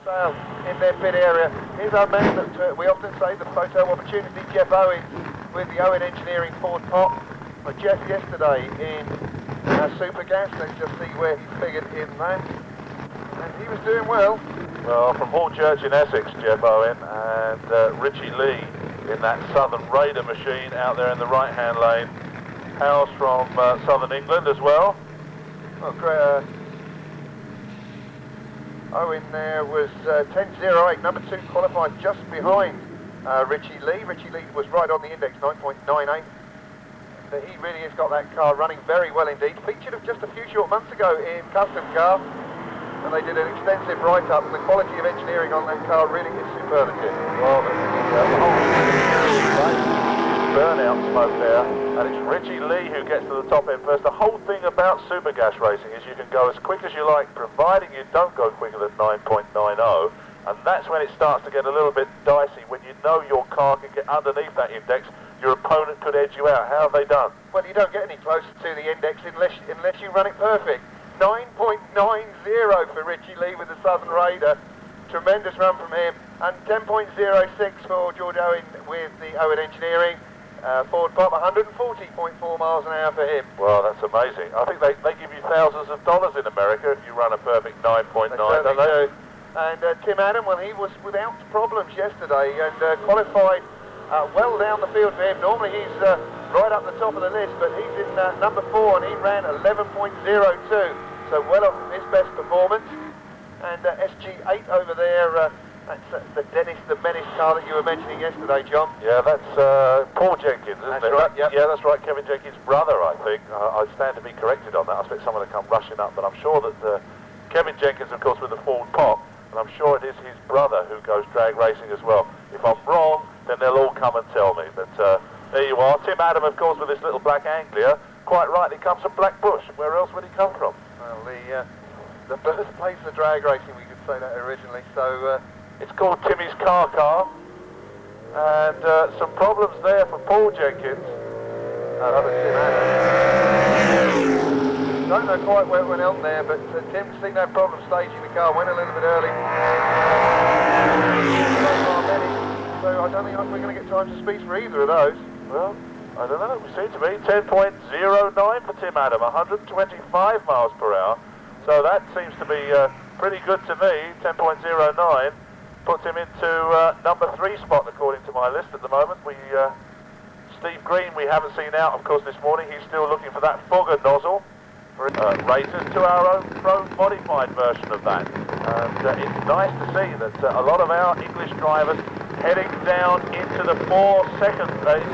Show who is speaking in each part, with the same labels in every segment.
Speaker 1: sale in their pit area. Here's our man that we often say the photo opportunity, Jeff Owens, with the Owen Engineering Ford Pop. Well, Jeff yesterday in Supergas, let's just see where he figured in that. And he was doing well.
Speaker 2: Well, from Hornchurch in Essex, Jeff Owen, and Richie Lee in that Southern Raider machine out there in the right-hand lane. House from Southern England as well.
Speaker 1: Oh, great. Owen there was 10.08, number 2 qualified just behind Richie Lee. Richie Lee was right on the index, 9.98. But he really has got that car running very well indeed. Featured just a few short months ago in Custom Car, and they did an extensive write-up, and the quality of engineering on that car really is superlative.
Speaker 2: Well, the whole burnout smoke there, and it's Richie Lee who gets to the top end first. The whole thing about Supergas racing is you can go as quick as you like, providing you don't go quicker than 9.90, and that's when it starts to get a little bit dicey, when you know your car can get underneath that index. Your opponent could edge you out. How have they done? Well,
Speaker 1: you don't get any closer to the index unless you run it perfect. 9.90 for Richie Lee with the Southern Raider. Tremendous run from him. And 10.06 for George Owen with the Owen Engineering. Ford Pop, 140.4 miles an hour for him.
Speaker 2: Well, that's amazing. I think they give you thousands of dollars in America if you run a perfect 9.9, don't they?
Speaker 1: And Tim Adam, well, he was without problems yesterday and qualified well down the field for him. Normally he's right up the top of the list, but he's in number 4 and he ran 11.02, so well off his best performance. And SG8 over there, that's the Dennis the Menace car that you were mentioning yesterday, John.
Speaker 2: Yeah, that's Paul Jenkins, isn't it?
Speaker 1: Right, yep.
Speaker 2: Yeah, that's right, Kevin Jenkins' brother, I think. I stand to be corrected on that. I expect someone to come rushing up, but I'm sure that Kevin Jenkins, of course, with the Ford Pop, and I'm sure it is his brother who goes drag racing as well. If I'm wrong, then they'll all come and tell me. But there you are. Tim Adam, of course, with this little black Anglia, quite right, he comes from Blackbush. Where else would he come from?
Speaker 1: Well, the birthplace of drag racing, we could say that originally, so...
Speaker 2: It's called Timmy's Car, and some problems there for Paul Jenkins.
Speaker 1: Another Tim Adam. Don't know quite where it went on there, but Tim's seen that problem staging the car, went a little bit early. So I don't think we're going to get time to speech for either of those.
Speaker 2: Well, I don't know, we seem to be 10.09 for Tim Adam, 125 miles per hour. So that seems to be pretty good to me, 10.09. Puts him into number 3 spot according to my list at the moment. Steve Green we haven't seen out, of course, this morning. He's still looking for that Fugger nozzle. Racers to our own Pro modified version of that. And it's nice to see that a lot of our English drivers heading down into the 4-second bracket,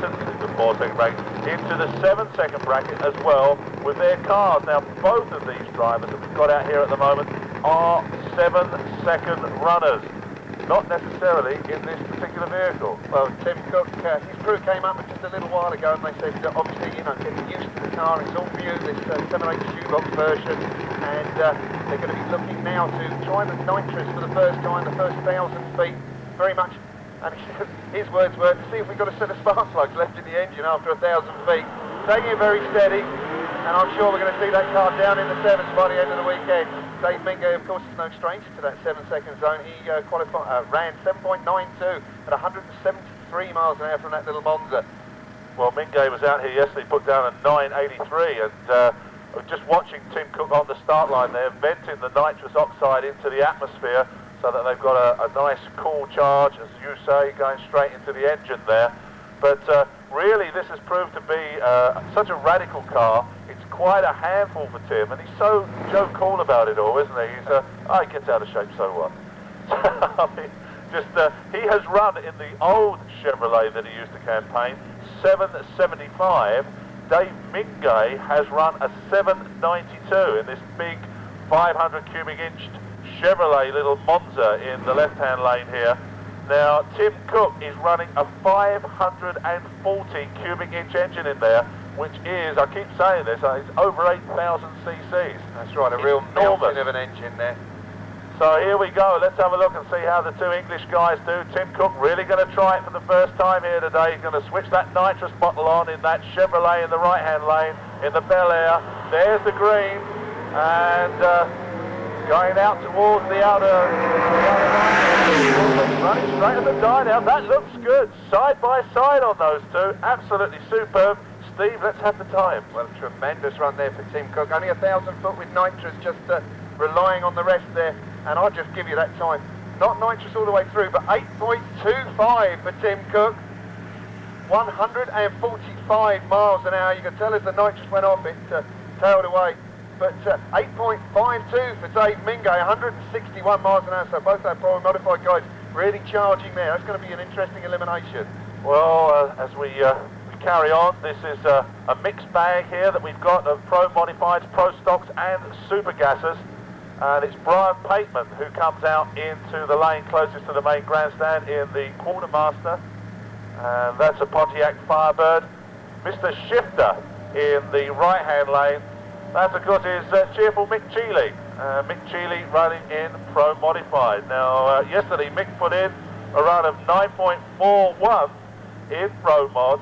Speaker 2: into the 7-second bracket as well with their cars. Now, both of these drivers that we've got out here at the moment are 7-second runners. Not necessarily in this particular vehicle.
Speaker 1: Well, Tim Cook, his crew came up just a little while ago and they said that obviously, you know, getting used to the car, it's all new, this 7.8 shoebox version, and they're going to be looking now to try the nitrous for the first time, the first 1,000 feet, very much, and his words were, to see if we've got a set of spark plugs left in the engine after 1,000 feet. Taking it very steady, and I'm sure we're going to see that car down in the 7s by the end of the weekend. Dave Mingay, of course, is no stranger to that 7-second zone. He ran 7.92 at 173 miles an hour from that little Monza.
Speaker 2: Well, Mingay was out here yesterday, put down a 9.83, and just watching Tim Cook on the start line there, venting the nitrous oxide into the atmosphere so that they've got a nice cool charge, as you say, going straight into the engine there. But really, this has proved to be such a radical car. It's quite a handful for Tim, and he's so Joe cool about it all, isn't he? He gets out of shape, so what? I mean, he has run in the old Chevrolet that he used to campaign, 775. Dave Mingay has run a 792 in this big 500 cubic inch Chevrolet little Monza in the left-hand lane here. Now, Tim Cook is running a 540 cubic inch engine in there, which is, I keep saying this, it's over 8,000 cc's.
Speaker 1: That's right, a real mountain of an engine there.
Speaker 2: So here we go, let's have a look and see how the two English guys do. Tim Cook really going to try it for the first time here today. He's going to switch that nitrous bottle on in that Chevrolet in the right-hand lane, in the Bel Air. There's the green, and Going out towards the outer line. Running straight at the die now. That looks good. Side by side on those two. Absolutely superb. Steve, let's have the time.
Speaker 1: Well, tremendous run there for Tim Cook. Only 1,000 foot with nitrous, just relying on the rest there. And I'll just give you that time. Not nitrous all the way through, but 8.25 for Tim Cook. 145 miles an hour. You can tell as the nitrous went off, it tailed away. But 8.52 for Dave Mingay, 161 miles an hour. So both our pro and modified guys really charging there. That's going to be an interesting elimination.
Speaker 2: Well, as we carry on, this is a mixed bag here that we've got of pro modifieds, pro stocks and super gases. And it's Brian Pateman who comes out into the lane closest to the main grandstand in the quartermaster. And that's a Pontiac Firebird. Mr. Shifter in the right-hand lane. That's, of course, is cheerful Mick Cheeley. Mick Cheeley running in Pro Modified. Now, yesterday Mick put in a run of 9.41 in Pro Mod.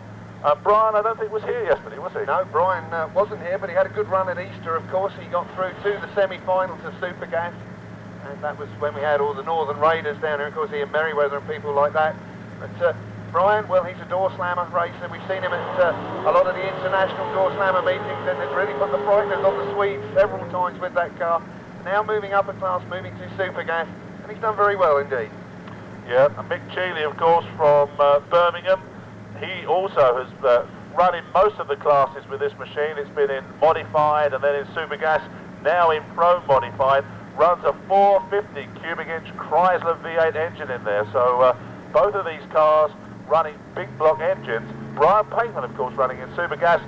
Speaker 2: Brian, I don't think was here yesterday, was he?
Speaker 1: No, Brian wasn't here, but he had a good run at Easter, of course. He got through to the semi-finals of Supergas. And that was when we had all the Northern Raiders down here, of course, Ian Merriweather and people like that. But Brian, well, he's a door slammer racer. We've seen him at a lot of the international door slammer meetings, and has really put the frighteners on the Swedes several times with that car. Now moving up a class, moving to Supergas, and he's done very well indeed.
Speaker 2: Yeah, and Mick Cheeley, of course, from Birmingham. He also has run in most of the classes with this machine. It's been in modified and then in Supergas, now in Pro Modified. Runs a 450 cubic inch Chrysler V8 engine in there. So both of these cars running big block engines. Brian Pateman, of course, running in Supergas,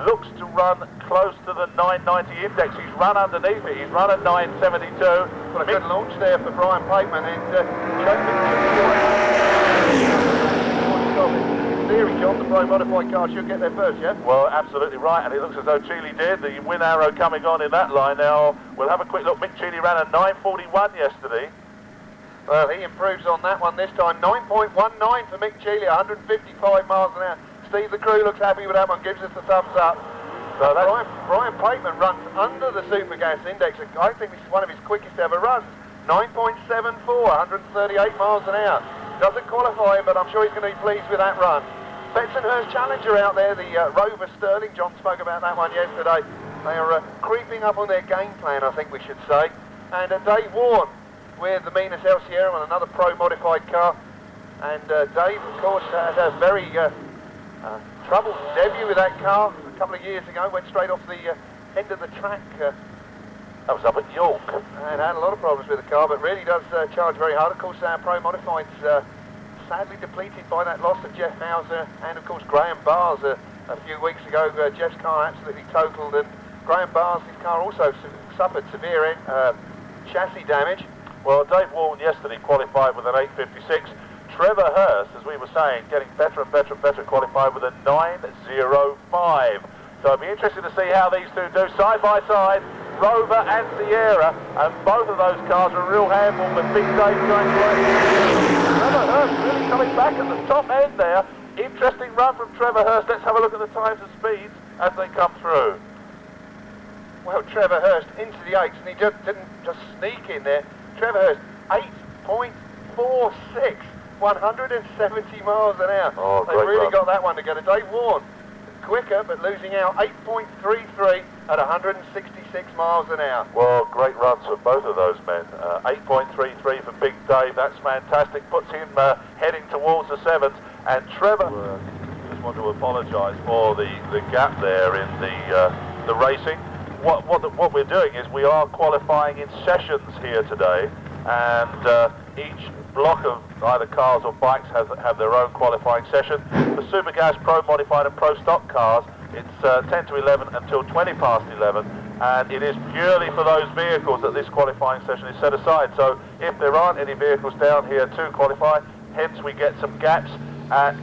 Speaker 2: looks to run close to the 990 index. He's run underneath it. He's run at 972.
Speaker 1: Well, a good launch there for Brian Pateman, and theory, John, the Pro Modified car should get there first, yeah?
Speaker 2: Well, absolutely right, and it looks as though Cheeley did. The win arrow coming on in that line. Now, we'll have a quick look. Mick Cheeley ran a 941 yesterday.
Speaker 1: Well, he improves on that one this time. 9.19 for Mick Cheeley, 155 miles an hour. Steve, the crew looks happy with that one, gives us the thumbs up. So Brian Pateman runs under the Supergas index. I think this is one of his quickest ever runs. 9.74, 138 miles an hour. Doesn't qualify, but I'm sure he's going to be pleased with that run. Bensonhurst Challenger out there, the Rover Sterling. John spoke about that one yesterday. They are creeping up on their game plan, I think we should say. And Dave Warren with the Minas El Sierra on another Pro Modified car. And Dave, of course, had a very troubled debut with that car a couple of years ago. Went straight off the end of the track.
Speaker 2: That was up at York.
Speaker 1: And had a lot of problems with the car, but really does charge very hard. Of course, our Pro Modified's sadly depleted by that loss of Jeff Hauser and, of course, Graham Bars a few weeks ago. Jeff's car absolutely totaled, and Graham Bars, his car also suffered severe chassis damage.
Speaker 2: Well, Dave Warren yesterday qualified with an 856. Trevor Hurst, as we were saying, getting better and better and better, qualified with a 905. So it'll be interesting to see how these two do side by side. Rover and Sierra, and both of those cars are a real handful, but Big Dave going to Trevor Hurst really coming back at the top end there. Interesting run from Trevor Hurst. Let's have a look at the times and speeds as they come through.
Speaker 1: Well, Trevor Hurst into the 8s, and he just didn't just sneak in there. Trevor Hurst, 8.46, 170 miles an hour.
Speaker 2: Oh,
Speaker 1: They've really
Speaker 2: run.
Speaker 1: got that one together. Dave Warren, quicker, but losing out 8.33 at 166 miles an hour.
Speaker 2: Well, great runs for both of those men. 8.33 for Big Dave, that's fantastic. Puts him heading towards the 7th. And Trevor, just want to apologise for the gap there in the racing. What we're doing is we are qualifying in sessions here today, and each block of either cars or bikes have their own qualifying session. The Supergas Pro Modified and Pro Stock cars, it's 10 to 11 until 20 past 11, and it is purely for those vehicles that this qualifying session is set aside. So if there aren't any vehicles down here to qualify, hence we get some gaps. At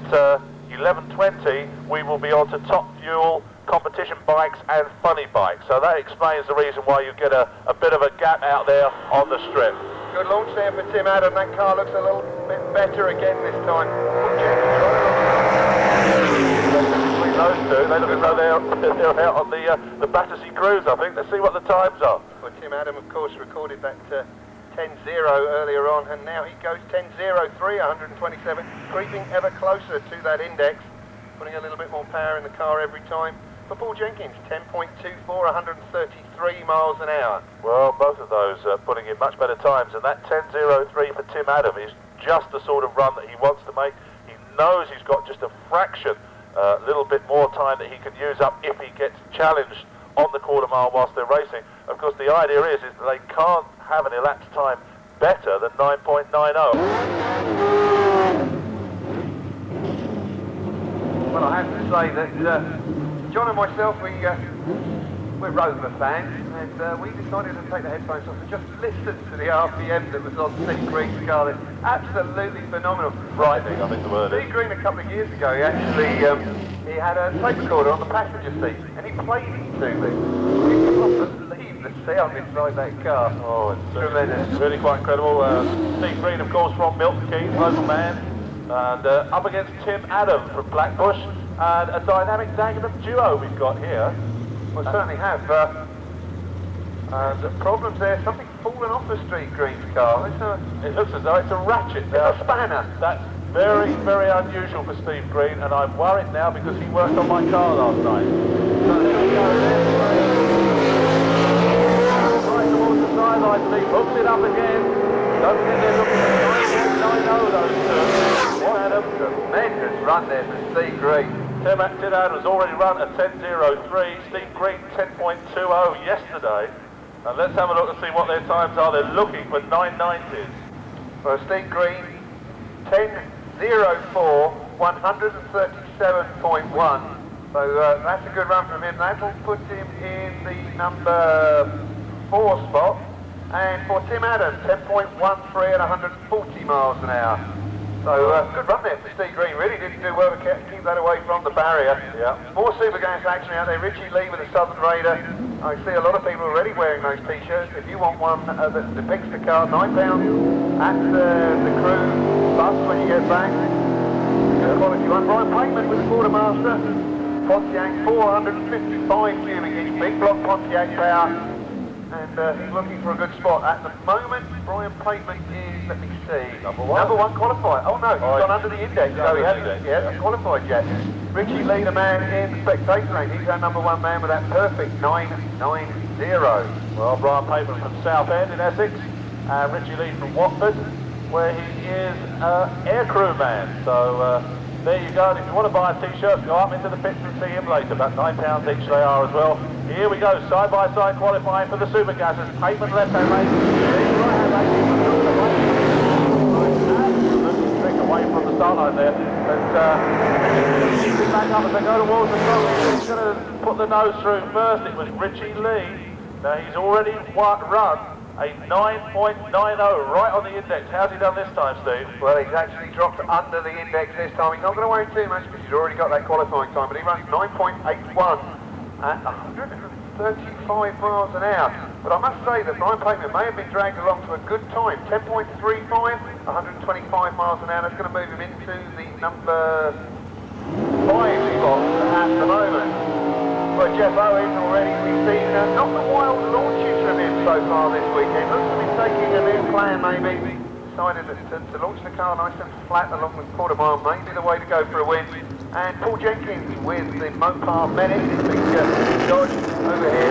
Speaker 2: 11:20 we will be on to Top Fuel, competition bikes and funny bikes. So that explains the reason why you get a bit of a gap out there on the strip.
Speaker 1: Good launch there for Tim Adam. That car looks a little bit better again this time.
Speaker 2: watching those two. They look as though they're out on the Battersea cruise, I think. Let's see what the times are.
Speaker 1: Well, Tim Adam, of course, recorded that 10-0 earlier on, and now he goes 10-0-3, 127, creeping ever closer to that index, putting a little bit more power in the car every time. For Paul Jenkins, 10.24, 133 miles an hour.
Speaker 2: Well, both of those putting in much better times, and that 10.03 for Tim Adam is just the sort of run that he wants to make. He knows he's got just a fraction, little bit more time that he can use up if he gets challenged on the quarter mile whilst they're racing. Of course, the idea is that they can't have an elapsed time better than 9.90.
Speaker 1: Well, I have to say that John and myself, we're Rover fans, and we decided to take the headphones off and just listen to the RPM that was on Steve Green's car. It's absolutely phenomenal.
Speaker 2: Frightening, I think the word is.
Speaker 1: Steve Green, a couple of years ago, he actually he had a tape recorder on the passenger seat, and he played it to me. You cannot believe the sound inside that car.
Speaker 2: Oh, it's
Speaker 1: tremendous.
Speaker 2: It's really quite incredible. Steve Green, of course, from Milton Keynes, local man, and up against Tim Adam from Blackbush. And a dynamic Dagenham duo we've got here.
Speaker 1: We certainly have. And problems there. Something fallen off the Steve Green's car.
Speaker 2: It looks as though it's a ratchet.
Speaker 1: It's a spanner.
Speaker 2: That's very, very unusual for Steve Green, and I'm worried now because he worked on my car last night. Right towards the sideline, Steve hooks it up again. Don't forget they're looking at 9.90 those two. What Adam?
Speaker 1: Tremendous run there for Steve Green.
Speaker 2: Tim Adams already run a 10.03, Steve Green 10.20 yesterday. And let's have a look and see what their times are. They're looking for 9.90s.
Speaker 1: Well, Steve Green, 10.04, 137.1. So that's a good run from him. That'll put him in the number 4 spot. And for Tim Adams, 10.13 at 140 miles an hour. So good run there for Steve Green. Really didn't do well to keep that away from the barrier.
Speaker 2: Yeah.
Speaker 1: More Supergas action out there. Richie Lee with the Southern Raider. I see a lot of people already wearing those t-shirts. If you want one that depicts the car, £9 at the crew bus when you get back. Good quality one. Brian Pateman with the Quartermaster. Pontiac 455 cubic inch, big block Pontiac power. And he's looking for a good spot. At the moment, Brian Pateman is, let me see, number one qualified. Oh no, he's gone under the index, so he hasn't qualified yet. Richie Lee, the man in the spectator lane, he's our number 1 man with that perfect 9.90.
Speaker 2: Well, Brian Pateman from Southend in Essex, and Richie Lee from Watford, where he is aircrew man. So there you go, and if you want to buy a t-shirt, go up into the pits and see him later. About £9 each they are as well. Here we go, side-by-side qualifying for the Supergases. Pateman left-hand lane, right-hand lane, absolutely trick away from the start line there. But back up as they go towards the top. He's going to put the nose through first. It was Richie Lee. Now he's already run a 9.90 right on the index. How's he done this time, Steve?
Speaker 1: Well, he's actually dropped under the index this time. He's not going to worry too much because he's already got that qualifying time, but he runs 9.81 at 135 miles an hour. But I must say that Brian Pateman may have been dragged along to a good time. 10.35, 125 miles an hour. That's going to move him into the number 5 spot at the moment. Well, Jeff Owen already, we've seen not the wild launches from him so far this weekend. Looks to be taking a new plan maybe. Decided to launch the car nice and flat along the quarter mile, maybe the way to go for a win. And Paul Jenkins with the Mopar Medic, big Dodge over here.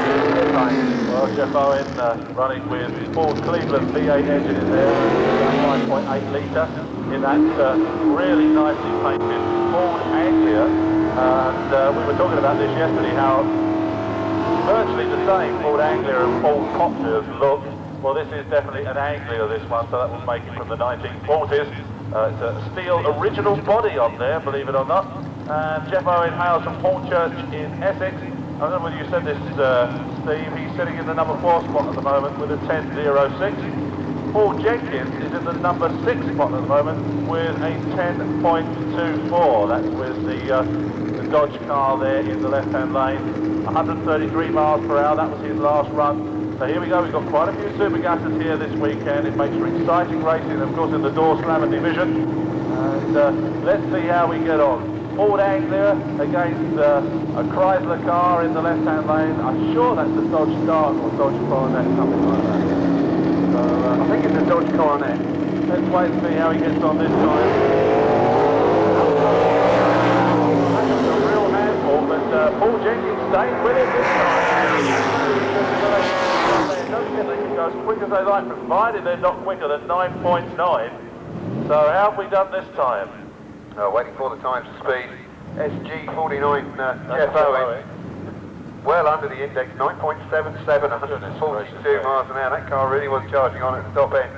Speaker 2: Well, Jeff Owen running with Ford Cleveland V8 engine in there, 5.8 litre in that really nicely painted Ford Anglia. And we were talking about this yesterday, how virtually the same Ford Anglia and Ford Copters look. Well, this is definitely an Anglia, this one, so that will make it from the 1940s. It's a steel original body on there, believe it or not. And Jeff Owen hails from Hornchurch in Essex. I don't know whether you said this, Steve. He's sitting in the number 4 spot at the moment with a 10.06. Paul Jenkins is in the number 6 spot at the moment with a 10.24. That's with the Dodge car there in the left-hand lane. 133 miles per hour. That was his last run. So here we go, we've got quite a few Supergases here this weekend. It makes for exciting racing, of course, in the door slammer division. And let's see how we get on. Ford Anglia against a Chrysler car in the left-hand lane. I'm sure that's a Dodge Dart or Dodge Coronet, something like that. So
Speaker 1: I think it's a Dodge Coronet.
Speaker 2: Let's wait and see how he gets on this time. That's a real handful, but Paul Jenkins stayed with it this time. Don't get they can go as quick as they like, provided they're not quicker than 9.9. So how have we done this time?
Speaker 1: Waiting for the times of speed. SG49 Jeff Owen. Well under the index, 9.77, 142 miles an hour. That car really was charging on at the top end.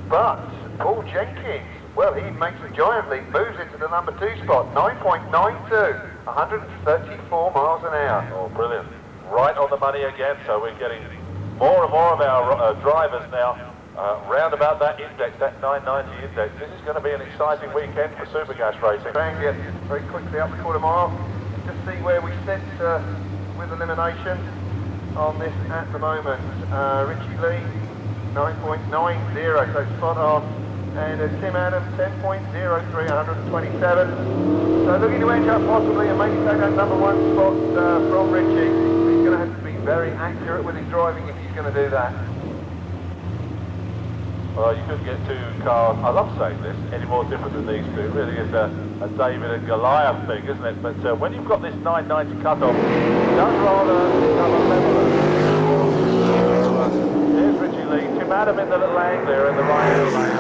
Speaker 1: But Paul Jenkins, well, he makes a giant leap, moves into the number 2 spot, 9.92, 134 miles an hour.
Speaker 2: Oh, brilliant. Right on the money again, so we're getting more and more of our drivers now round about that index, that 990 index. This is going to be an exciting weekend for Supergas racing.
Speaker 1: Anglia very quickly up the quarter mile. Just see where we sit with elimination on this at the moment. Richie Lee, 9.90, so spot on. And Tim Adams, 10.03, 127. So looking to edge up possibly and maybe take that number 1 spot from Richie. He's going to have to be very accurate with his driving if he's going to do that.
Speaker 2: Well, you couldn't get 2 cars, I love saying this, any more different than these two. It really is a David and Goliath thing, isn't it? But when you've got this 990 cut-off, it does rather become a leveler. Here's Richie Lee, Tim Adam in the little Anglia in the right-hand lane.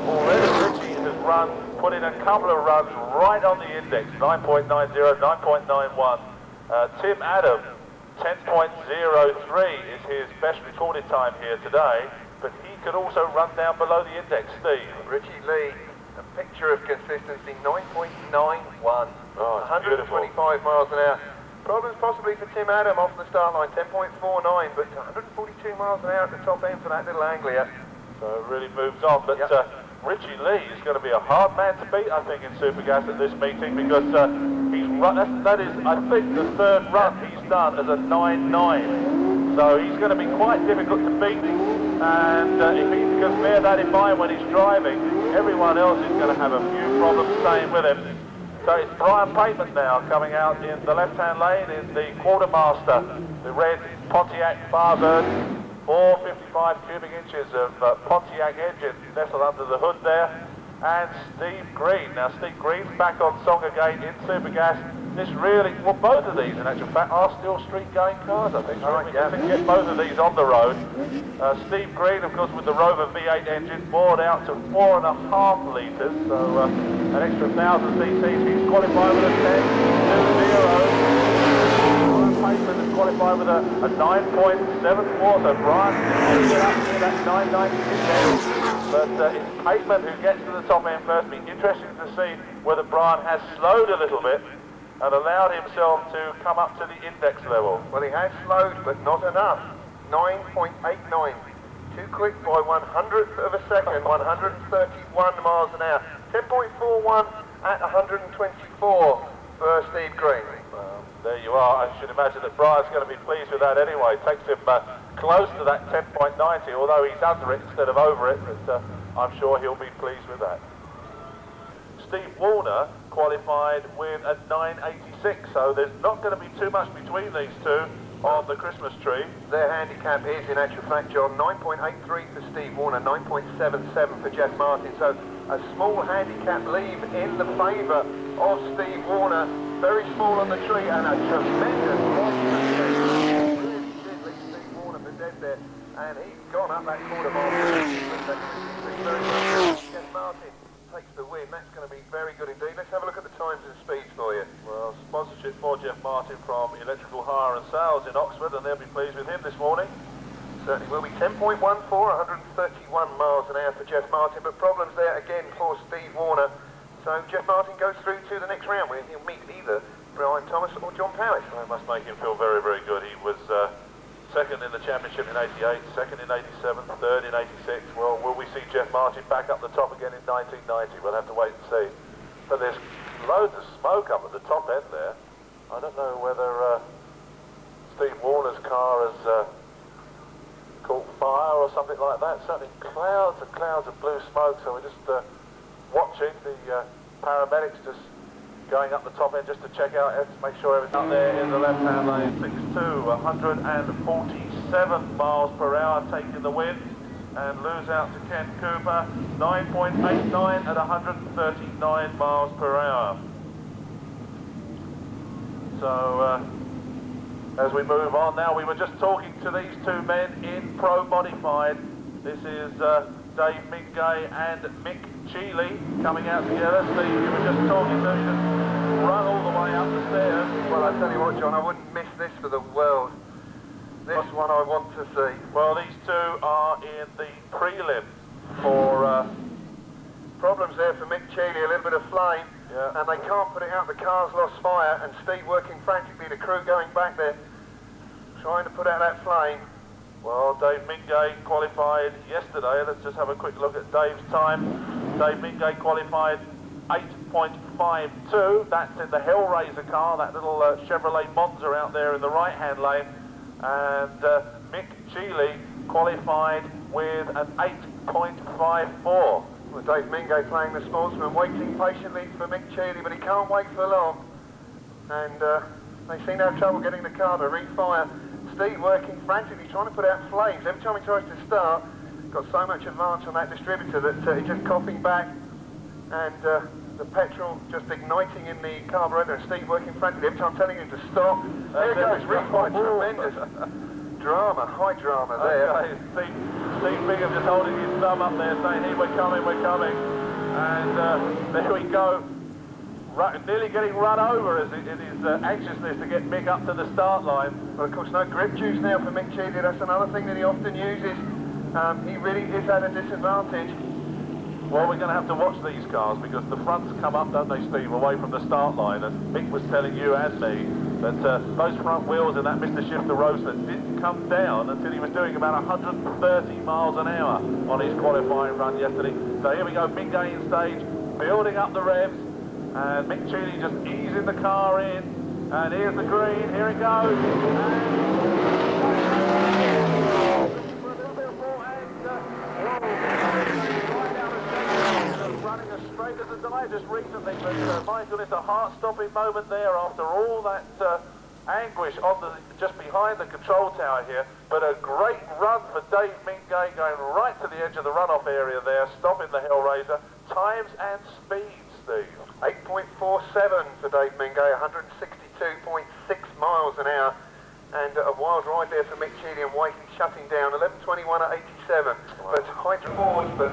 Speaker 2: Already Richie has put in a couple of runs right on the index, 9.90, 9.91. Tim Adam, 10.03 is his best recorded time here today, but he could also run down below the index. Steve.
Speaker 1: Richie Lee, a picture of consistency, 9.91, 125 miles an hour. Problems possibly for Tim Adam off the start line, 10.49, but 142 miles an hour at the top end for that little Anglia.
Speaker 2: So it really moves on, but Richie Lee is going to be a hard man to beat, I think, in Supergas at this meeting, because he's run, that is, I think, the 3rd run he's done as a 9.9. So he's going to be quite difficult to beat, and if he can bear that in mind when he's driving, everyone else is going to have a few problems staying with him. So it's Brian Pateman now coming out in the left-hand lane in the Quartermaster, the red Pontiac Firebird. 455 cubic inches of Pontiac engine nestled under the hood there. And Steve Green. Now Steve Green's back on song again in Supergas. This really, well, both of these in actual fact are still street-going cars, I think. Right, yeah. We can get both of these on the road. Steve Green, of course, with the Rover V8 engine, bored out to 4.5 litres, so an extra 1,000 cc's. He's qualified with a 10.20. Pateman has qualified with a 9.74, so Brian can get up to that 990 index. But it's Pateman who gets to the top end first. Be interesting to see whether Brian has slowed a little bit and allowed himself to come up to the index level.
Speaker 1: Well, he has slowed, but not enough. 9.89. Too quick by 100th of a second, 131 miles an hour. 10.41 at 124 for Steve Green.
Speaker 2: There you are. I should imagine that Brian's going to be pleased with that anyway. Takes him close to that 10.90, although he's under it instead of over it, but I'm sure he'll be pleased with that. Steve Warner qualified with a 986, so there's not going to be too much between these two on the Christmas tree.
Speaker 1: Their handicap is, in actual fact, John, 9.83 for Steve Warner, 9.77 for Jeff Martin, so a small handicap lead in the favour of Steve Warner. Very small on the tree and a tremendous really did leave Steve Warner for dead there, and he's gone up that quarter mile. Jeff Martin takes the win. That's going to be very good indeed. Let's have a look at the times and speeds for you.
Speaker 2: Well, sponsorship for Jeff Martin from Electrical Hire and Sales in Oxford, and they'll be pleased with him this morning.
Speaker 1: Certainly will be. 10.14, 131 miles an hour for Jeff Martin, but problems there again for Steve Warner. So Jeff Martin goes through to the next round where he'll meet either Brian Thomas or John Powis.
Speaker 2: Well, it must make him feel very, very good. He was second in the championship in 88, second in 87, third in 86. Well, will we see Jeff Martin back up the top again in 1990? We'll have to wait and see. But there's loads of smoke up at the top end there. I don't know whether Steve Warner's car has caught fire or something like that. Certainly clouds and clouds of blue smoke, so we're just watching the paramedics just going up the top end just to check out, make sure everything's up there in the left-hand lane. 6-2, 147 miles per hour taking the wind, and lose out to Ken Cooper, 9.89 at 139 miles per hour. So as we move on now, we were just talking to these two men in Pro Modified. This is Dave Mingay and Mick Cheeley coming out together. Steve, you were just talking to, you just run all the way up the stairs.
Speaker 1: Well, I tell you what, John, I wouldn't miss this for the world. This one I want to see.
Speaker 2: Well, these two are in the prelims for...
Speaker 1: Problems there for Mick Cheeley, a little bit of flame, and they can't put it out. The car's lost fire, and Steve working frantically, the crew going back there, trying to put out that flame.
Speaker 2: Well, Dave Mingay qualified yesterday. Let's just have a quick look at Dave's time. Dave Mingay qualified 8.52. That's in the Hellraiser car, that little Chevrolet Monza out there in the right-hand lane. And Mick Cheeley qualified with an 8.54.
Speaker 1: Well, Dave Mingay playing the sportsman, waiting patiently for Mick Cheeley, but he can't wait for long. And they seem to have trouble getting the car to refire. Steve working frantically, trying to put out flames. Every time he tries to start, got so much advance on that distributor that he's just coughing back. And the petrol just igniting in the carburetor, and Steve working frantically. Every time telling him to stop. There it goes, refire, tremendous. Drama, high drama there.
Speaker 2: Okay, Steve Bingham just holding his thumb up there saying, here, we're coming. And there we go. Nearly getting run over in his anxiousness to get Mick up to the start line.
Speaker 1: Well, of course, no grip juice now for Mick Cheeley. That's another thing that he often uses. He really is at a disadvantage.
Speaker 2: Well, we're going to have to watch these cars because the fronts come up, don't they, Steve, away from the start line. And Mick was telling you and me that those front wheels in that Mr. Shifter Roadster didn't come down until he was doing about 130 miles an hour on his qualifying run yesterday. So here we go, Mingay in stage, building up the revs, and Mick Cheeley just easing the car in. And here's the green, here it goes. Running as straight as a die just recently, but my goodness, a heart-stopping moment there after all that anguish on just behind the control tower here. But a great run for Dave Mingay, going right to the edge of the runoff area there, stopping the Hellraiser. Times and speeds, Steve.
Speaker 1: 8.47 for Dave Mingay, 162.6 miles an hour. And a wild ride there for Mick Cheeley and Wakey shutting down, 11.21 at 87. Wow. But Hydra Ford, but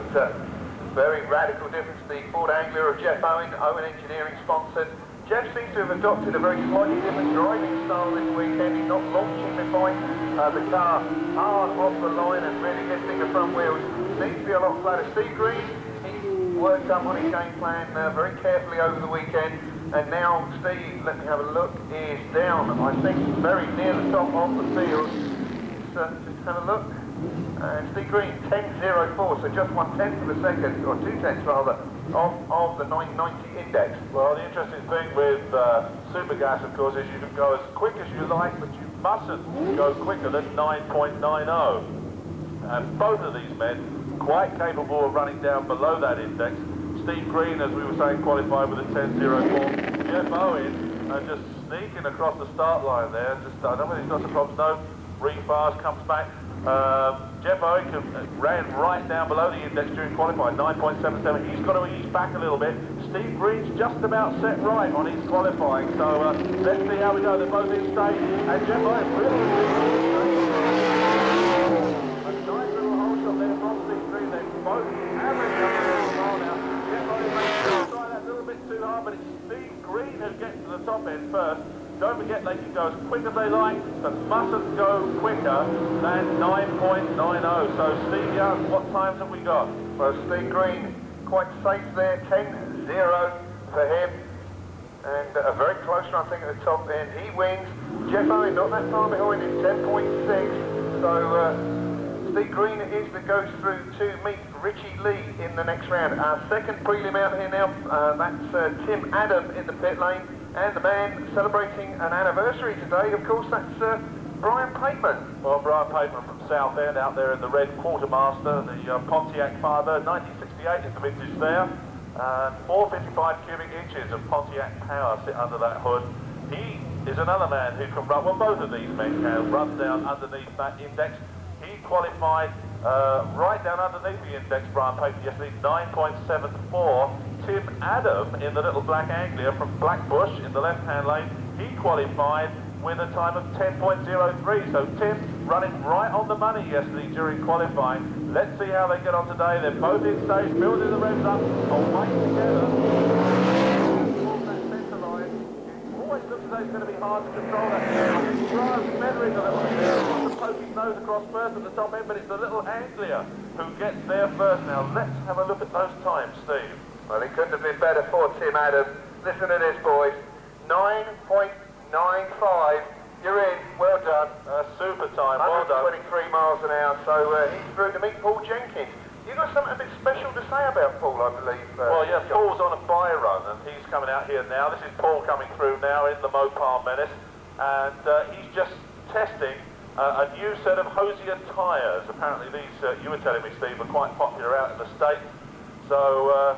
Speaker 1: very radical difference. The Ford Anglia of Jeff Owen Engineering sponsored. Jeff seems to have adopted a very slightly different driving style this weekend. He's not launching behind the car hard off the line and really lifting the front wheels. Seems to be a lot flatter. Steve Green, he worked up on his game plan very carefully over the weekend. And now Steve, let me have a look, is down, I think, very near the top of the field. Just have a look. And Steve Green, 10.04, so just 1/10 of a second, or 2/10 rather, of the 990 index.
Speaker 2: Well, the interesting thing with Supergas, of course, is you can go as quick as you like, but you mustn't go quicker than 9.90. And both of these men quite capable of running down below that index. Steve Green, as we were saying, qualified with a 10.04. Jeff Owen just sneaking across the start line there. Just I don't know if he's got some problems. No, refires, comes back. Jeff Owen ran right down below the index during qualifying, 9.77. He's got to ease back a little bit. Steve Green's just about set right on his qualifying. So let's see how we go. They're both in stage. And Jeff Owen really... A nice little hole shot there from Steve Green. They're both average up the mile now. Jeff Owen makes try that a little bit too hard, but it's Steve Green who gets to the top end first. Don't forget they can go as quick as they like, but mustn't go quicker than 9.90. So Steve Young, what times have we got?
Speaker 1: Well, Steve Green quite safe there, 10.0 for him. And a very close run, I think, at the top end. He wins. Jeff Owen not that far behind him, 10.6. So Steve Green it is that goes through to meet Richie Lee in the next round. Our second prelim out here now, that's Tim Adam in the pit lane. And the man celebrating an anniversary today, of course, that's Brian Pateman.
Speaker 2: Well, Brian Pateman from Southend out there in the red Quartermaster, the Pontiac Firebird, 1968 is the vintage there. and 455 cubic inches of Pontiac power sit under that hood. He is another man who can run, well, both of these men can run down underneath that index. He qualified right down underneath the index, Brian Pateman, yesterday, 9.74. Tim Adam in the little black Anglia from Blackbush in the left-hand lane, he qualified with a time of 10.03. So Tim running right on the money yesterday during qualifying. Let's see how they get on today. They're both in stage, building the revs up, away together. Always looks as though it's going to be hard to control that. Grant's feathering a little bit there. He wants to poke his nose across first at the top end, but it's the little Anglia who gets there first. Now let's have a look at those times, Steve.
Speaker 1: Well, it couldn't have been better for Tim Adam. Listen to this, boys. 9.95. You're in. Well done.
Speaker 2: Super time. Well done.
Speaker 1: 123 miles an hour. So he's through to meet Paul Jenkins. You've got something a bit special to say about Paul, I believe.
Speaker 2: Well, yeah, Paul's on a bye run, and he's coming out here now. This is Paul coming through now in the Mopar Menace, and he's just testing a new set of Hosier tyres. Apparently these, you were telling me, Steve, are quite popular out in the States. So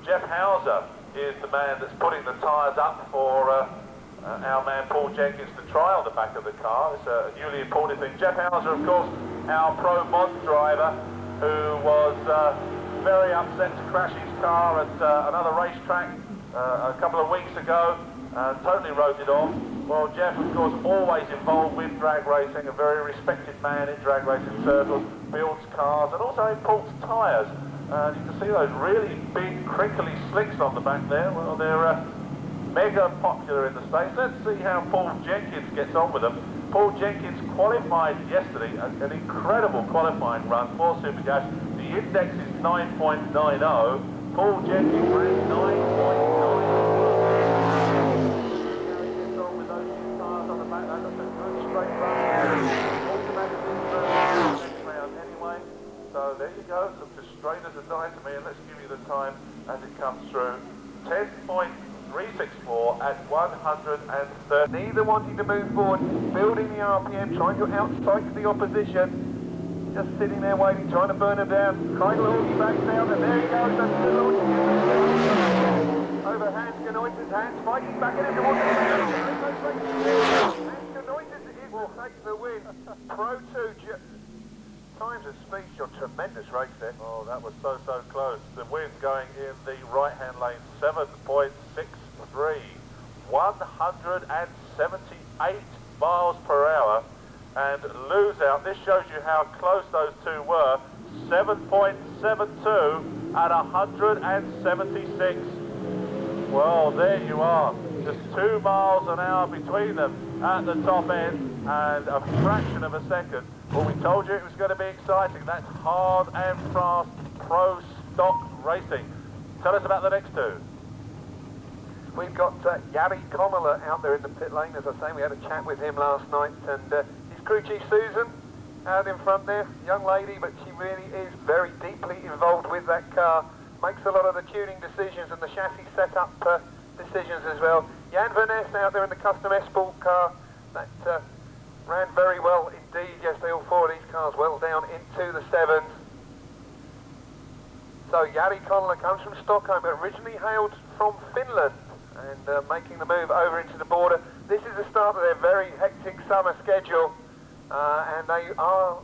Speaker 2: Jeff Hauser is the man that's putting the tyres up for our man Paul Jenkins to try on the back of the car. It's a newly imported thing. Jeff Hauser, of course, our pro mod driver, who was very upset to crash his car at another racetrack a couple of weeks ago and totally wrote it off. Well, Jeff, of course, always involved with drag racing, a very respected man in drag racing circles, builds cars and also imports tyres. And you can see those really big, crinkly slicks on the back there. Well, they're mega popular in the States. Let's see how Paul Jenkins gets on with them. Paul Jenkins qualified yesterday, an incredible qualifying run for Supergas. The index is 9.90. Paul Jenkins ran 9.91. Gets on with those new tyres on the back. That's a good straight run. Automatically next round anyway. So there you go. Looks as straight as a die to me. And let's give you the time as it comes through. 10.364 at 130.
Speaker 1: Neither wanting to move forward, building the RPM, trying to outstrike the opposition. Just sitting there waiting, trying to burn them down. Kreidel he backs down, and there he goes. That's the launch. Over Hans Genoitz's hands, fighting back in towards the Hans Genoitz's will take the win. Pro 2. Times of speech, a tremendous race there.
Speaker 2: Oh, that was so close. The win going in the right-hand lane, 7.63, 178 miles per hour, and lose out. This shows you how close those two were. 7.72 at 176. Well, there you are. Just 2 miles an hour between them at the top end, and a fraction of a second. Well, we told you it was going to be exciting. That's hard and fast pro stock racing. Tell us about the next two.
Speaker 1: We've got Gary Connolly out there in the pit lane. As I say, we had a chat with him last night, and his crew chief Susan out in front there, young lady, but she really is very deeply involved with that car. Makes a lot of the tuning decisions and the chassis setup decisions as well. Jan Van Ness out there in the custom S-Sport car. That ran very well indeed yesterday. All four of these cars well down into the sevens. So Jari Connolly comes from Stockholm, originally hailed from Finland, and making the move over into the border. This is the start of their very hectic summer schedule, and they are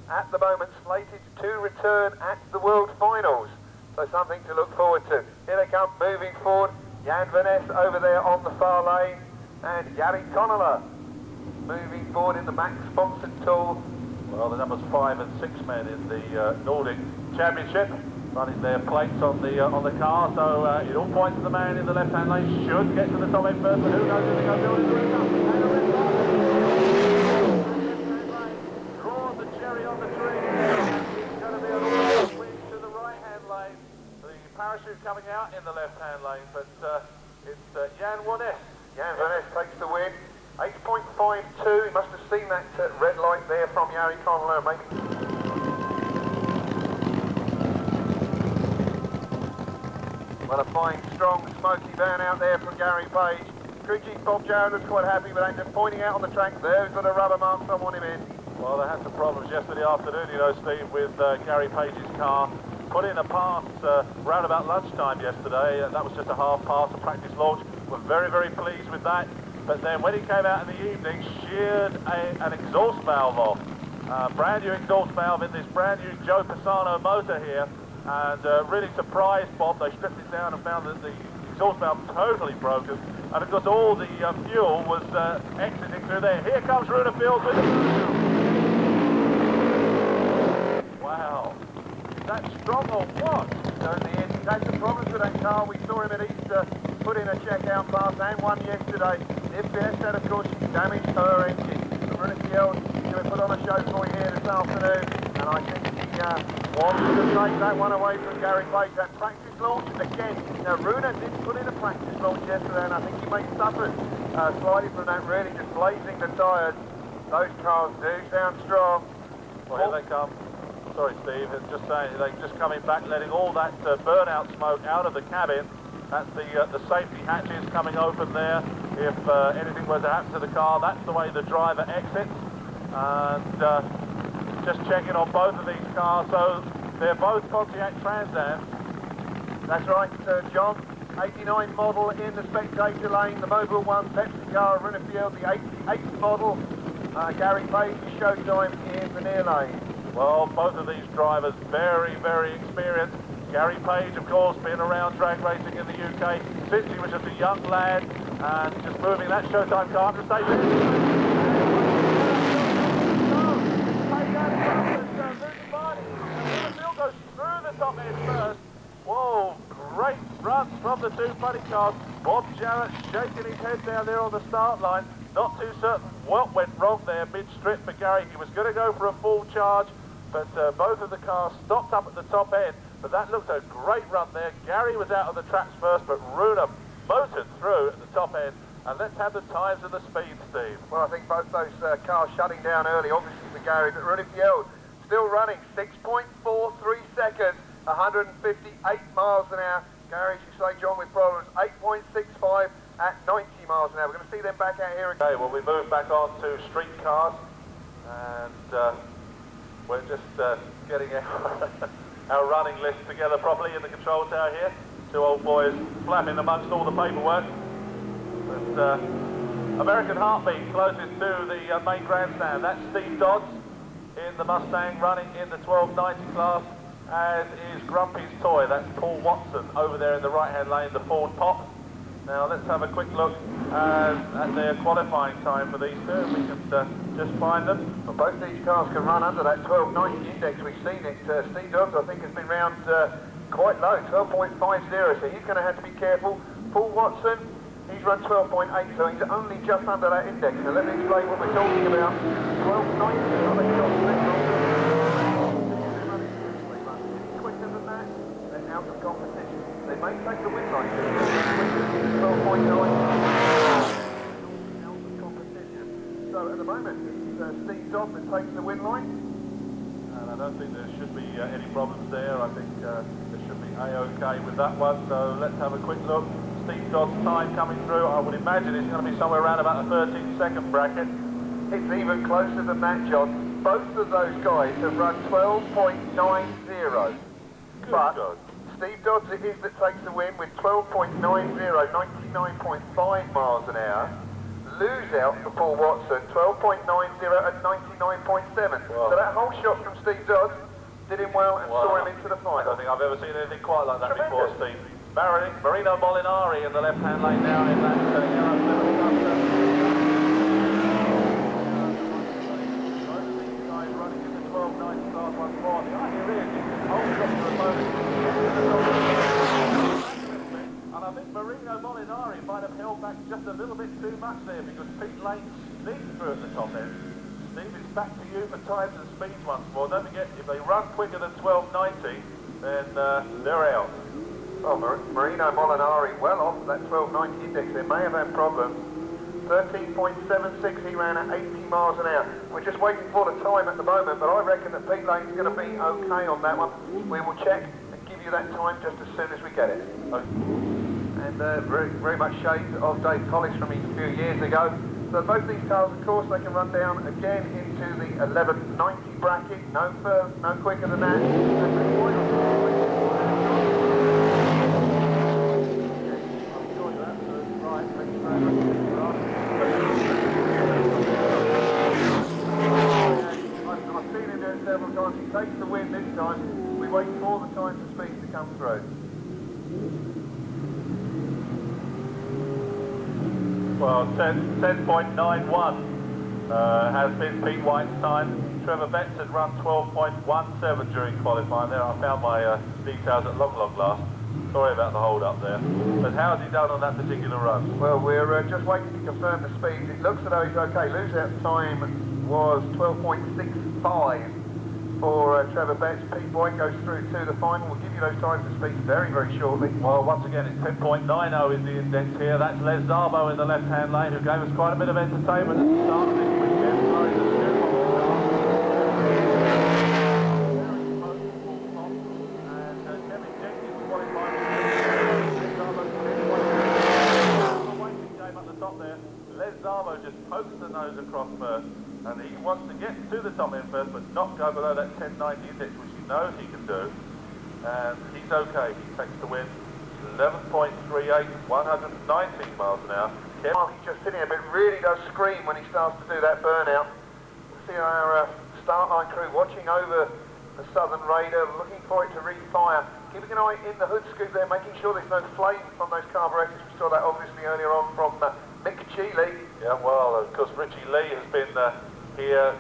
Speaker 1: at the moment slated to return at the World Finals. So something to look forward to. Here they come, moving forward. Jan Van Ness over there on the far lane, and Jari Connolly moving forward in the Max sponsored tool.
Speaker 2: Well, the numbers 5 and 6 men in the Nordic Championship, running their plates on the car. So it all points to the man in the left-hand lane should get to the top end first, but who knows if they go building the ring up. Draw the cherry on the tree. It's going to be a long swing to the right-hand lane. The parachute coming out in the left-hand lane, but it's Jan Van Ness.
Speaker 1: Jan Van Ness takes the win. 8.52. He must have seen that red light there from Jari Connolly, maybe. Well, a fine, strong, smoky van out there from Gary Page. Crew Chief Bob Jarrett was quite happy with that, just pointing out on the track there. He's got a rubber mark, someone him in.
Speaker 2: Well, they had some problems yesterday afternoon, you know, Steve, with Gary Page's car. put in a pass round about lunchtime yesterday. That was just a half pass, a practice launch. We're very, very pleased with that. But then when he came out in the evening, sheared an exhaust valve off. Brand new exhaust valve in this brand new Joe Pisano motor here. And really surprised Bob. They stripped it down and found that the exhaust valve totally broken. And of course all the fuel was exiting through there. Here comes Runefield with it. Wow. Is that strong or what?
Speaker 1: Certainly is. He's had some problems with that car. We saw him at Easter put in a checkout pass and one yesterday. The FBS said, of course, she damaged her engine. Runefield is going to put on a show for you here this afternoon. And I think he wants to take that one away from Gary Page. That practice launch again. Now, Runa did put in a practice launch yesterday, and I think he may suffer slightly from that, really just blazing the tyres. Those cars do sound strong.
Speaker 2: Well, here they come. Sorry, Steve, it's just saying they're just coming back, letting all that burnout smoke out of the cabin. That's the safety hatches coming open there. If anything were to happen to the car, that's the way the driver exits. And just checking on both of these cars, so they're both Pontiac Trans Ams.
Speaker 1: That's right, John. 89 model in the spectator lane, the Mobile One Pepsi car, Runefield, the 88 model. Gary Page, Showtime in the near lane.
Speaker 2: Well, both of these drivers very, very experienced. Gary Page, of course, been around drag racing in the UK since he was just a young lad, and just moving that Showtime car to station. Runefield goes through the top end first. Whoa, great runs from the two buddy cars. Bob Jarrett shaking his head down there on the start line. Not too certain what went wrong there mid-strip for Gary. He was going to go for a full charge, but both of the cars stopped up at the top end. But that looked a great run there. Gary was out of the traps first, but Runa motored through at the top end. And let's have the times and the speed, Steve.
Speaker 1: Well, I think both those cars shutting down early, obviously for Gary, but Runefield still running 6.43 seconds, 158 miles an hour. Gary, as you say, John, with problems, 8.65 at 90 miles an hour. We're going to see them back out here again.
Speaker 2: Okay, well, we move back on to street cars, and we're just getting our running list together properly in the control tower here. Two old boys flapping amongst all the paperwork. But American Heartbeat closest to the main grandstand. That's Steve Dodds in the Mustang running in the 1290 class, as is Grumpy's toy. That's Paul Watson over there in the right-hand lane, the Ford Pop. Now let's have a quick look at their qualifying time for these two, if we can just find them.
Speaker 1: Well, both these cars can run under that 1290 index. We've seen it. Steve Dodds, I think, has been round quite low, 12.50, so he's going to have to be careful. Paul Watson, he's run 12.8, so he's only just under that index. Now let me explain what we're talking about. 1290, quicker than that, they're out of competition. They may take the win line. 12.9. Out of competition. So at the moment, it's Steve Dodds that takes the win line.
Speaker 2: And I don't think there should be any problems there. I think there should be A-OK with that one. So let's have a quick look. Steve Dodd's time coming through. I would imagine it's going to be somewhere around about the 13-second bracket.
Speaker 1: It's even closer than that, John. Both of those guys have run 12.90. But
Speaker 2: God.
Speaker 1: Steve Dodds it is that takes the win with 12.90, 99.5 miles an hour. Lose out for Paul Watson, 12.90 and 99.7.
Speaker 2: Wow.
Speaker 1: So that whole shot from Steve Dodds did him well and saw him into the
Speaker 2: I
Speaker 1: final.
Speaker 2: don't think I've ever seen anything quite like that
Speaker 1: Tremendous.
Speaker 2: before, Steve. Marino Molinari in the left-hand lane now in that yellow running in the 1290 class once more. The idea is you can hold up your opponent. And I think Marino Molinari might have held back just a little bit too much there, because Pete Lane sneaked through at the top end. Steve, it's back to you for times and speeds once more. Don't forget, if they run quicker than 1290, then they're out.
Speaker 1: Oh, Marino Molinari well off that 1290 index. They may have had problems. 13.76, he ran at 80 miles an hour. We're just waiting for the time at the moment, but I reckon that Pete Lane's going to be okay on that one. We will check and give you that time just as soon as we get it. Okay. And very, very much shades of Dave Collis from a few years ago. So both these cars, of course, they can run down again into the 1190 bracket. No quicker than that. takes the win this time. We wait for the times of speed to come through.
Speaker 2: Well, 10.91 has been Pete White's time. Trevor Betts had run 12.17 during qualifying there. I found my details at long last. Sorry about the hold up there. But how's he done on that particular run?
Speaker 1: Well, we're just waiting to confirm the speed. It looks as though he's okay. Lose-out time was 12.65 for Trevor Betts. Pete White goes through to the final. We'll give you those times of speed very, very shortly.
Speaker 2: Well, once again, it's 10.90 is the index here. That's Les Zarbo in the left-hand lane, who gave us quite a bit of entertainment at the start of this weekend. Les Zarbo just pokes the nose across first, and he wants to get to the top end first, but not go below that 1090 index, which he knows he can do. And he's okay. He takes the win. 11.38, 119 miles an hour.
Speaker 1: He's just sitting here, but it really does scream when he starts to do that burnout. We'll see our start line crew watching over the Southern Raider, looking for it to refire. Keeping an eye in the hood scoop there, making sure there's no flame from those carburetors. We saw that obviously earlier on from Mick Cheeley.
Speaker 2: Yeah, well, of course, Richie Lee has been here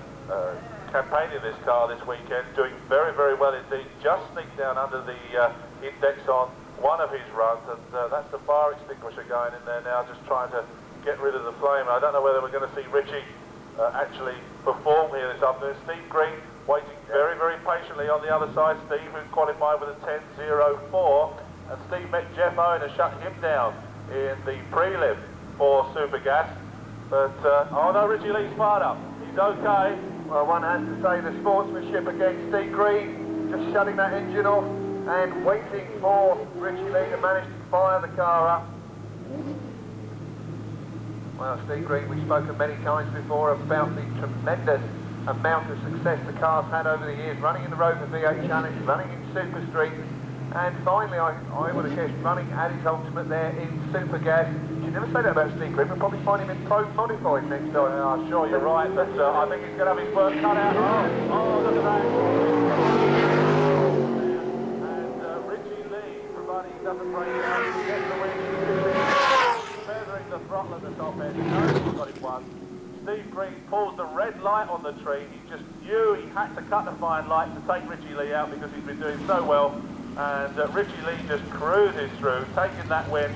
Speaker 2: campaigning this car this weekend, doing very, very well indeed. Just sneaked down under the index on one of his runs, and that's the fire extinguisher going in there now, just trying to get rid of the flame. I don't know whether we're going to see Richie actually perform here this afternoon. Steve Green waiting very, very patiently on the other side. Steve, who qualified with a 10.04, and Steve met Jeff Owen and shut him down in the prelim for Supergas. But, oh no, Richie Lee's fired up. He's okay.
Speaker 1: Well, one has to say the sportsmanship against Steve Green, just shutting that engine off and waiting for Richie Lee to manage to fire the car up. Well, Steve Green, we've spoken many times before about the tremendous amount of success the car's had over the years, running in the Rover V8 Challenge, running in Super Street, and finally, I would have guessed, running at his ultimate there in Supergas. You never say that about Steve Green, we'll probably find him in Pro Modified next time.
Speaker 2: I'm sure you're right, but I think he's going to have his work cut out. Oh, look at that. And Richie Lee, providing he doesn't break down, he gets the win. Feathering the throttle at the top end. He knows he's got it won. Steve Green pulls the red light on the tree. He just knew he had to cut the fine light to take Richie Lee out because he's been doing so well. And Richie Lee just cruises through, taking that win,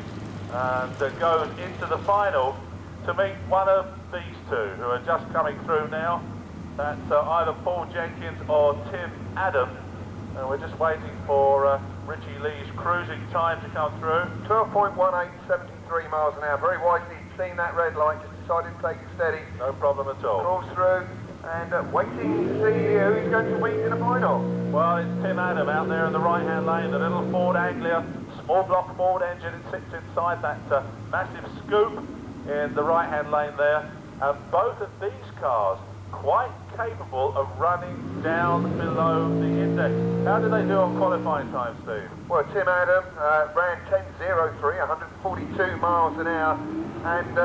Speaker 2: and goes into the final to meet one of these two who are just coming through now. That's either Paul Jenkins or Tim Adam. And we're just waiting for Richie Lee's cruising time to come through.
Speaker 1: 12.18, 73 miles an hour. Very wisely seen that red light, just decided to take it steady.
Speaker 2: No problem at all.
Speaker 1: Crawls through and waiting to see who he's going to meet in the final.
Speaker 2: Well, it's Tim Adam out there in the right-hand lane, the little Ford Anglia, small block Ford engine. It sits inside that massive scoop in the right-hand lane there. And both of these cars quite capable of running down below the index. How did they do on qualifying time, Steve?
Speaker 1: Well, Tim Adam ran 10.03, 142 miles an hour, and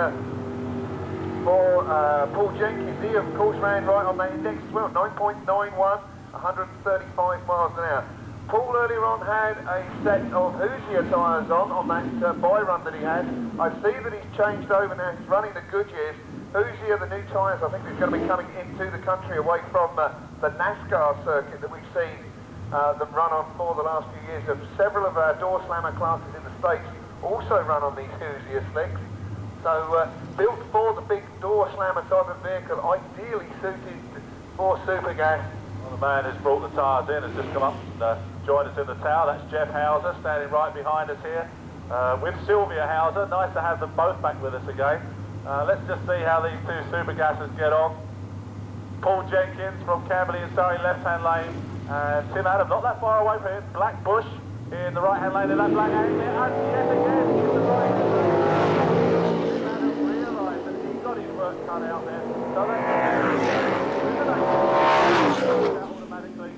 Speaker 1: for Paul Jenkins, he of course ran right on that index as well, 9.91, 135 miles an hour. Paul earlier on had a set of Hoosier tyres on that buy run that he had. I see that he's changed over now, he's running the Goodyears. Hoosier, the new tyres, I think is going to be coming into the country away from the NASCAR circuit that we've seen them run on for the last few years. Several of our door slammer classes in the States also run on these Hoosier slicks. So built for the big door slammer type of vehicle, ideally suited for Supergas.
Speaker 2: Well, the man who's brought the tyres in has just come up and joined us in the tower. That's Jeff Hauser standing right behind us here with Sylvia Hauser. Nice to have them both back with us again. Let's just see how these two Supergassers get on. Paul Jenkins from Camberley and Surrey, left-hand lane, and Tim Adam not that far away from him. Black Bush in the right-hand lane in that black Anglia, and yet again in the right. Tim Adam realised that he got his work cut out there, so they automatically,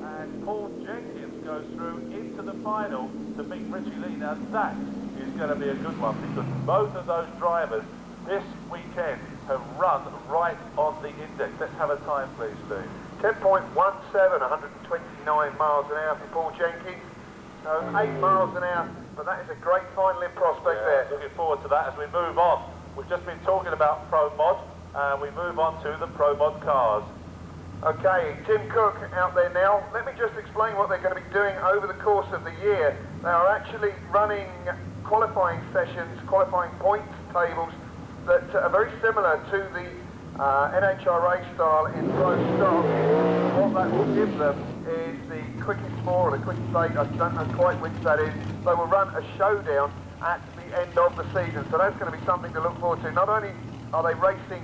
Speaker 2: and Paul Jenkins goes through into the final to beat Richie Lee. Now that is going to be a good one because both of those drivers this weekend have run right on the index. Let's have a time, please, Steve.
Speaker 1: 10.17, 129 miles an hour for Paul Jenkins. So 8 miles an hour, but that is a great final in prospect there.
Speaker 2: Looking forward to that as we move on. We've just been talking about Pro Mod, and we move on to the Pro Mod cars.
Speaker 1: Okay, Tim Cook out there now. Let me just explain what they're going to be doing over the course of the year. They are actually running qualifying sessions, qualifying points tables that are very similar to the NHRA style in Pro Stock. What that will give them is the quickest four or the quickest eight, I don't know quite which that is. They will run a showdown at the end of the season, so that's going to be something to look forward to. Not only are they racing,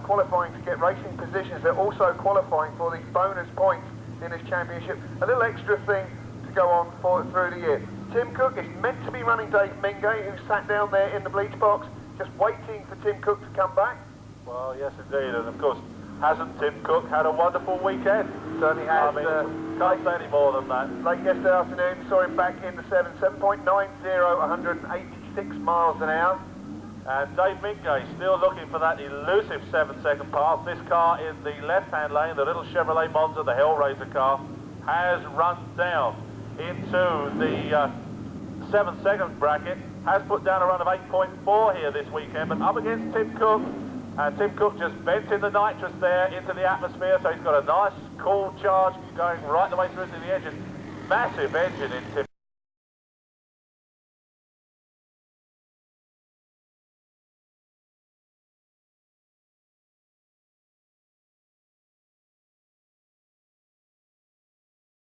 Speaker 1: qualifying to get racing positions, they're also qualifying for these bonus points in this championship. A little extra thing to go on for through the year. Tim Cook is meant to be running Dave Mingay, who sat down there in the bleach box, just waiting for Tim Cook to come back.
Speaker 2: Well, yes, indeed, and of course, hasn't Tim Cook had a wonderful weekend?
Speaker 1: Certainly has.
Speaker 2: I mean, can't say any more than that.
Speaker 1: Late yesterday afternoon, saw him back in the 7.90, 186 miles an hour.
Speaker 2: And Dave Mingay still looking for that elusive 7-second pass. This car in the left-hand lane, the little Chevrolet Monza, the Hellraiser car, has run down into the 7-second bracket, has put down a run of 8.4 here this weekend, but up against Tim Cook, and Tim Cook just vented the nitrous there into the atmosphere, so he's got a nice cool charge going right the way through to the engine. Massive engine in Tim